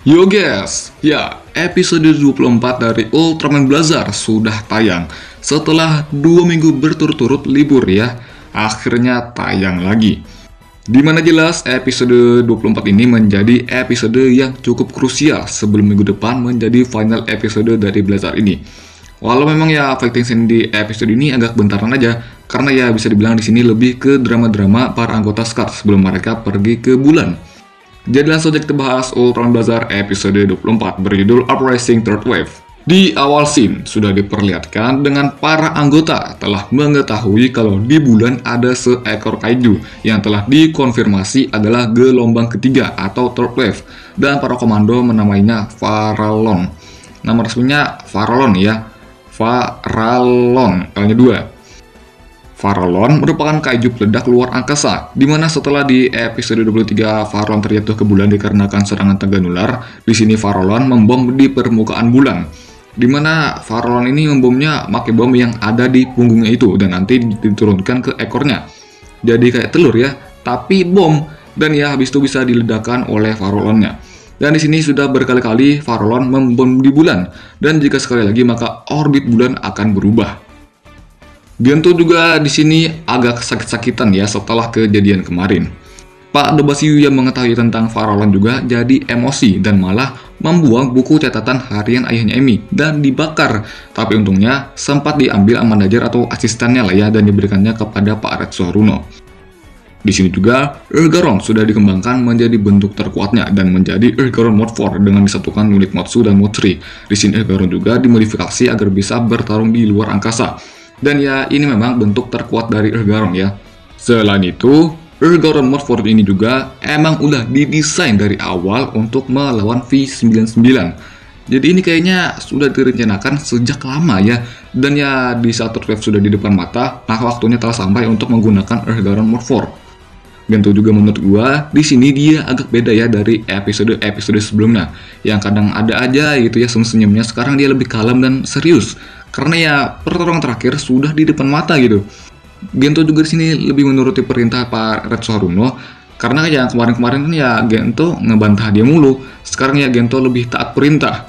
Yo guys, ya episode 24 dari Ultraman Blazar sudah tayang. Setelah 2 minggu berturut-turut libur ya, akhirnya tayang lagi. Dimana jelas episode 24 ini menjadi episode yang cukup krusial sebelum minggu depan menjadi final episode dari Blazar ini. Walau memang ya fighting scene di episode ini agak bentaran aja, karena ya bisa dibilang di sini lebih ke drama-drama para anggota SCAR sebelum mereka pergi ke bulan. Jadi langsung saja kita bahas Ultraman Blazar episode 24 berjudul Uprising Third Wave. Di awal scene sudah diperlihatkan dengan para anggota telah mengetahui kalau di bulan ada seekor kaiju yang telah dikonfirmasi adalah gelombang ketiga atau Third Wave, dan para komando menamainya Farallon. Nama resminya Farallon ya, Farallon, L-nya 2. Farallon merupakan kaiju peledak luar angkasa, di mana setelah di episode 23 Farallon terjatuh ke bulan dikarenakan serangan tegangan nular. Di sini Farallon membom di permukaan bulan, di mana Farallon ini membomnya pakai bom yang ada di punggungnya itu dan nanti diturunkan ke ekornya. Jadi kayak telur ya, tapi bom, dan ya habis itu bisa diledakkan oleh Farallonnya. Dan di sini sudah berkali-kali Farallon membom di bulan, dan jika sekali lagi maka orbit bulan akan berubah. Gento juga di sini agak sakit-sakitan ya setelah kejadian kemarin. Pak Dobasiu yang mengetahui tentang Farallon juga jadi emosi dan malah membuang buku catatan harian ayahnya Emi dan dibakar. Tapi untungnya sempat diambil sama manajer atau asistennya lah ya dan diberikannya kepada Pak Retsu Haruno. Di sini juga Ergaron sudah dikembangkan menjadi bentuk terkuatnya dan menjadi Ergaron Mode 4 dengan disatukan unit Mode 2 dan Mode 3. Di sini Ergaron juga dimodifikasi agar bisa bertarung di luar angkasa. Dan ya ini memang bentuk terkuat dari Ergaron ya. Selain itu, Ergaron Mode 4 ini juga emang udah didesain dari awal untuk melawan V99. Jadi ini kayaknya sudah direncanakan sejak lama ya. Dan ya di saat Third Wave sudah di depan mata, maka waktunya telah sampai untuk menggunakan Ergaron Mode 4. Gento juga menurut gua di sini dia agak beda ya dari episode sebelumnya, yang kadang ada aja gitu ya senyum-senyumnya. Sekarang dia lebih kalem dan serius. Karena ya pertarungan terakhir sudah di depan mata gitu. Gento juga di sini lebih menuruti perintah Pak Retsu Haruno, karena yang kemarin-kemarin kan ya Gento ngebantah dia mulu. Sekarang ya Gento lebih taat perintah.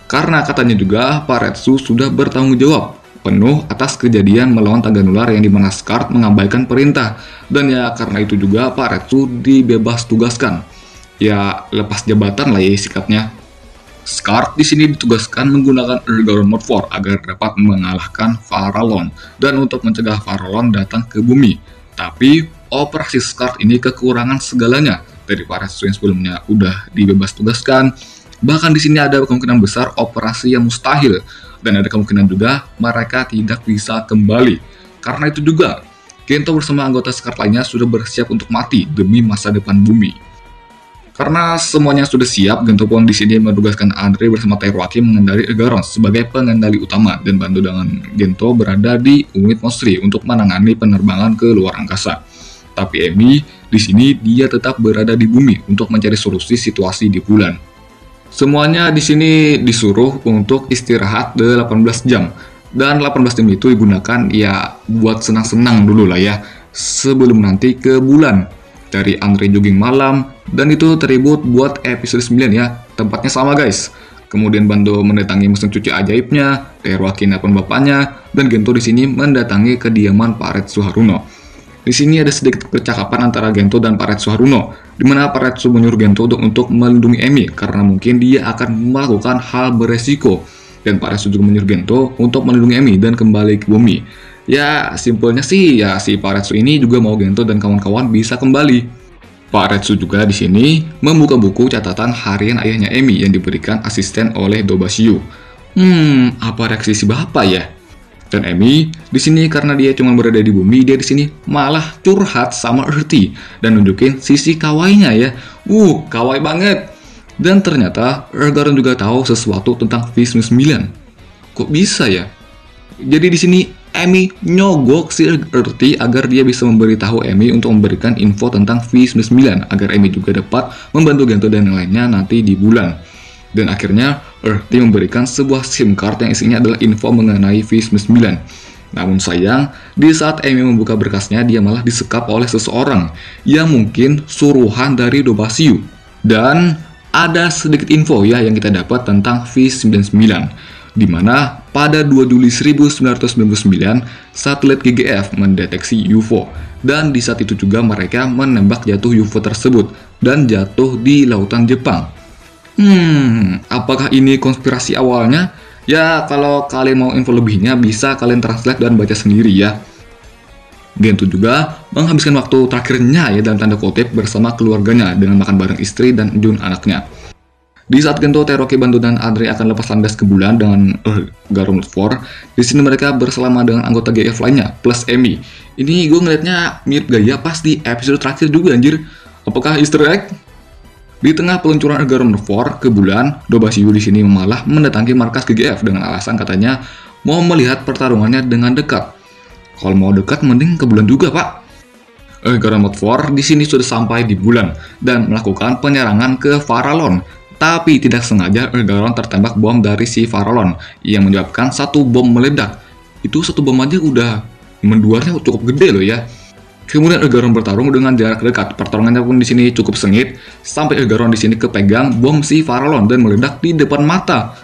Karena katanya juga Pak Retsu sudah bertanggung jawab penuh atas kejadian melawan Tegangan Nular yang dimana SCAR mengabaikan perintah. Dan ya karena itu juga Pak Retsu dibebas tugaskan. Ya lepas jabatan lah ya sikapnya. SCAR di sini ditugaskan menggunakan Ergaron Mode 4 agar dapat mengalahkan Farallon dan untuk mencegah Farallon datang ke bumi. Tapi operasi SCAR ini kekurangan segalanya dari para siswa yang sebelumnya udah dibebas tugaskan. Bahkan di sini ada kemungkinan besar operasi yang mustahil dan ada kemungkinan juga mereka tidak bisa kembali. Karena itu juga Gento bersama anggota SCAR lainnya sudah bersiap untuk mati demi masa depan bumi. Karena semuanya sudah siap, Gento pun di sini menugaskan Andre bersama Teruaki mengendali Ergaron sebagai pengendali utama dan bantu dengan Gento berada di unit Mode 3 untuk menangani penerbangan ke luar angkasa. Tapi Emi di sini dia tetap berada di bumi untuk mencari solusi situasi di bulan. Semuanya di sini disuruh untuk istirahat 18 jam dan 18 jam itu digunakan ya buat senang-senang dulu lah ya sebelum nanti ke bulan. Dari Andre jogging malam, dan itu tribut buat episode 9 ya. Tempatnya sama guys. Kemudian Bando mendatangi mesin cuci ajaibnya, Teruaki nelpon bapaknya, dan Gento di sini mendatangi kediaman Pak Retsu Haruno. Di sini ada sedikit percakapan antara Gento dan Pak Retsu Haruno, di mana Pak Retsu menyuruh Gento untuk melindungi Emi karena mungkin dia akan melakukan hal beresiko, dan Pak Retsu juga menyuruh Gento untuk melindungi Emi dan kembali ke bumi. Ya, simpelnya sih ya si Pak Retsu ini juga mau Gento dan kawan-kawan bisa kembali. Pak Retsu juga di sini membuka buku catatan harian ayahnya Emi yang diberikan asisten oleh Dobasiu. Apa reaksi si bapak ya? Dan Emi di sini karena dia cuma berada di bumi, dia di sini malah curhat sama Earthy dan nunjukin sisi kawainya ya. Kawaii banget. Dan ternyata Ergaron juga tahu sesuatu tentang V99. Kok bisa ya? Jadi di sini Emi nyogok si Earthy agar dia bisa memberitahu Emi untuk memberikan info tentang V99 agar Emi juga dapat membantu Gento dan yang lainnya nanti di bulan. Dan akhirnya Earthy memberikan sebuah SIM card yang isinya adalah info mengenai V99. Namun sayang, di saat Emi membuka berkasnya dia malah disekap oleh seseorang yang mungkin suruhan dari Dobasiu. Dan ada sedikit info ya yang kita dapat tentang V99, di mana pada 2 Juli 1999 satelit GGF mendeteksi UFO, dan di saat itu juga mereka menembak jatuh UFO tersebut dan jatuh di lautan Jepang. Apakah ini konspirasi awalnya? Ya, kalau kalian mau info lebihnya bisa kalian translate dan baca sendiri ya. Gento juga menghabiskan waktu terakhirnya ya dalam tanda kutip bersama keluarganya dengan makan bareng istri dan Jun anaknya. Di saat Gento, Teroki, Bantu, dan Andre akan lepas landas ke bulan dengan Garon 4, di sini mereka berselama dengan anggota GF lainnya plus Emi. Ini gue ngeliatnya mirip gaya pas di episode terakhir juga anjir. Apakah Easter egg? Di tengah peluncuran Garon 4 ke bulan, Dobashiyu di sini malah mendatangi markas GGF dengan alasan katanya mau melihat pertarungannya dengan dekat. Kalau mau dekat, mending ke bulan juga, Pak. Garon 4 di sini sudah sampai di bulan dan melakukan penyerangan ke Farallon. Tapi tidak sengaja Garon tertembak bom dari si Farallon yang menyebabkan satu bom meledak. Itu satu bom aja udah menduarnya cukup gede loh ya. Kemudian Garon bertarung dengan jarak dekat. Pertarungannya pun di sini cukup sengit sampai Garon di sini kepegang bom si Farallon dan meledak di depan mata.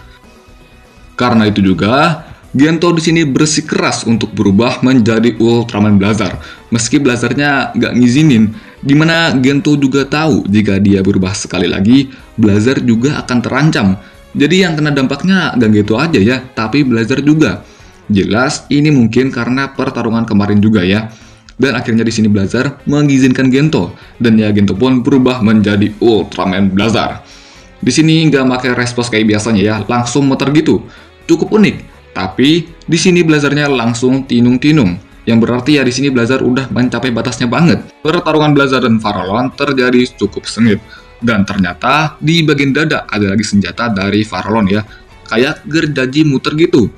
Karena itu juga Gento di sini bersikeras untuk berubah menjadi Ultraman Blazar, meski Blazarnya nggak ngizinin. Dimana Gento juga tahu jika dia berubah sekali lagi, Blazar juga akan terancam. Jadi yang kena dampaknya gak gitu aja ya, tapi Blazar juga. Jelas ini mungkin karena pertarungan kemarin juga ya. Dan akhirnya di sini Blazar mengizinkan Gento, dan ya Gento pun berubah menjadi Ultraman Blazar. Di sini nggak pakai respons kayak biasanya ya, langsung muter gitu. Cukup unik. Tapi di sini Blazarnya langsung tinung-tinung, yang berarti ya di sini Blazar udah mencapai batasnya banget. Pertarungan Blazar dan Farallon terjadi cukup sengit, dan ternyata di bagian dada ada lagi senjata dari Farallon ya, kayak gergaji muter gitu.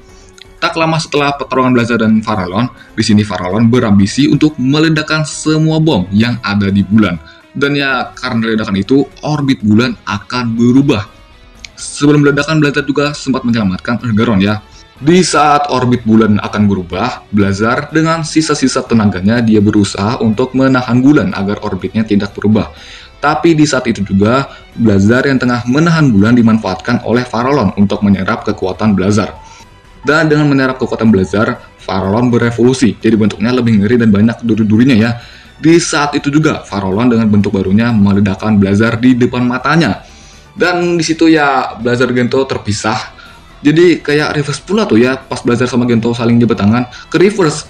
Tak lama setelah pertarungan Blazar dan Farallon, di sini Farallon berambisi untuk meledakkan semua bom yang ada di bulan, dan ya karena ledakan itu orbit bulan akan berubah. Sebelum ledakan, Blazar juga sempat menyelamatkan Garon ya. Di saat orbit bulan akan berubah, Blazar dengan sisa-sisa tenaganya dia berusaha untuk menahan bulan agar orbitnya tidak berubah. Tapi di saat itu juga, Blazar yang tengah menahan bulan dimanfaatkan oleh Farallon untuk menyerap kekuatan Blazar. Dan dengan menyerap kekuatan Blazar, Farallon berevolusi, jadi bentuknya lebih ngeri dan banyak duri-durinya ya. Di saat itu juga, Farallon dengan bentuk barunya meledakkan Blazar di depan matanya. Dan di situ ya, Blazar Gento terpisah. Jadi kayak reverse pula tuh ya, pas Blazar sama Gento saling jabat tangan, ke reverse.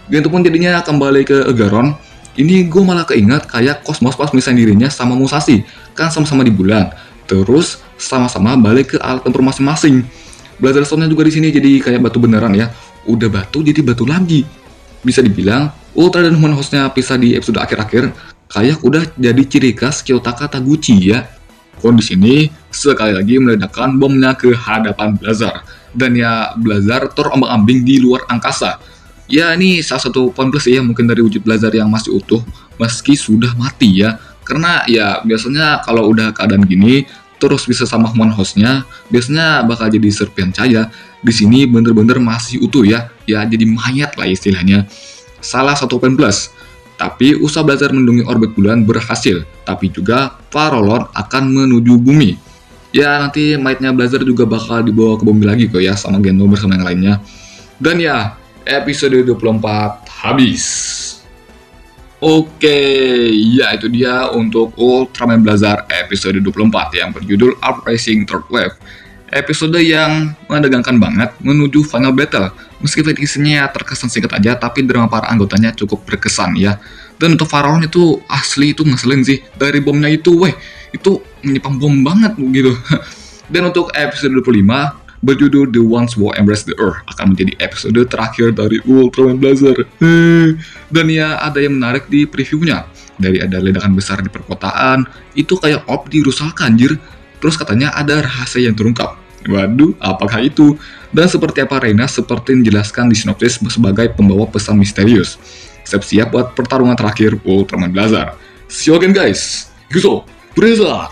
Gento pun jadinya kembali ke Garon. Ini gue malah keinget kayak Cosmos pas misalnya dirinya sama Musashi, kan sama-sama di bulan. Terus sama-sama balik ke alat tempur masing-masing. Blazar Stone-nya juga di sini jadi kayak batu beneran ya. Udah batu jadi batu lagi. Bisa dibilang Ultra dan Human Host-nya pisah di episode akhir-akhir, kayak udah jadi ciri khas Kiyotaka Taguchi ya. Kondisi ini sekali lagi meledakkan bomnya ke hadapan Blazar. Dan ya Blazar terombang-ambing di luar angkasa. Ya ini salah satu poin plus ya mungkin dari wujud Blazar yang masih utuh meski sudah mati ya. Karena ya biasanya kalau udah keadaan gini terus bisa sama Human Host-nya, biasanya bakal jadi serpian cahaya. Di sini bener-bener masih utuh ya. Ya jadi mayat lah istilahnya. Salah satu poin plus. Tapi usaha Blazar melindungi orbit bulan berhasil, tapi juga Farallon akan menuju bumi. Ya nanti mayatnya Blazar juga bakal dibawa ke bumi lagi kok ya sama Gento bersama yang lainnya. Dan ya episode 24 habis. Oke, ya itu dia untuk Ultraman Blazar episode 24 yang berjudul Uprising Third Wave. Episode yang menegangkan banget menuju final battle. Meski finishnya terkesan singkat aja, tapi drama para anggotanya cukup berkesan ya. Dan untuk Farallon itu asli itu ngeselin sih. Dari bomnya itu, itu menyimpan bom banget gitu. Dan untuk episode 25 berjudul The Ones Who Embrace the Earth akan menjadi episode terakhir dari Ultraman Blazar. Dan ya ada yang menarik di previewnya. Dari ada ledakan besar di perkotaan, itu kayak dirusalkan anjir. Terus katanya ada rahasia yang terungkap. Waduh, apakah itu? Dan seperti apa Reina seperti dijelaskan di sinopsis sebagai pembawa pesan misterius. Siap-siap buat pertarungan terakhir Ultraman Blazar. See you again guys. Gitu, Blazar.